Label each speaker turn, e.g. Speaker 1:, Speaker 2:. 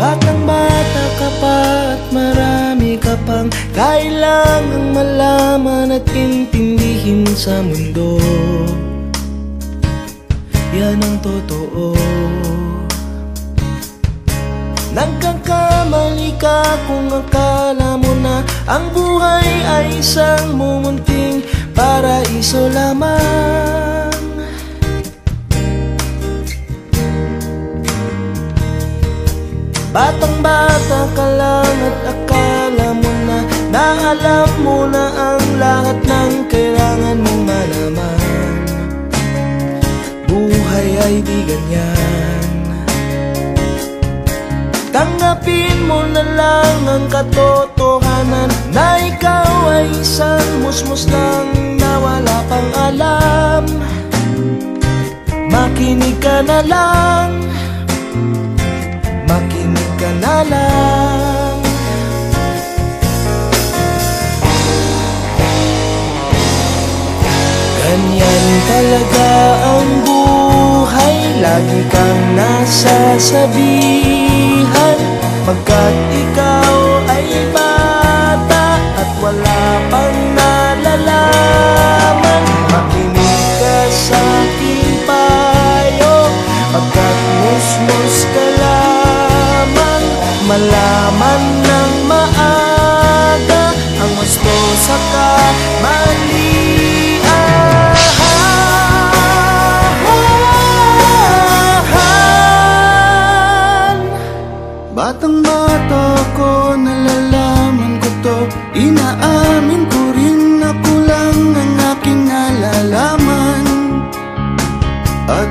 Speaker 1: Batang bata ka pa at marami ka pang kailangang malaman at intindihin sa mundo. Yan ang totoo. Nagkakamali ka kung akala mo na ang buhay ay isang mumunting paraiso lamang. Batang bata ka lang at akala mo na alam mo na ang lahat ng kailangan mong malaman. Buhay ay di ganyan. Tanggapin mo na lang ang katotohanan na ikaw ay isang musmus lang na wala pang alam. Makinig ka na lang, makinig ka na lang. Ganyan talaga ang buhay, lagi kang nasasabihan, pagkat ikaw ay bata at wala pang nalalaman. Makinig ka sa aking payo, pagkat musmus ka lamang. Malaman ng maaga ang wasto sa kamalian. Batang bata ko, nalalaman ko to, inaamin ko rin, ako lang ang aking nalalaman. At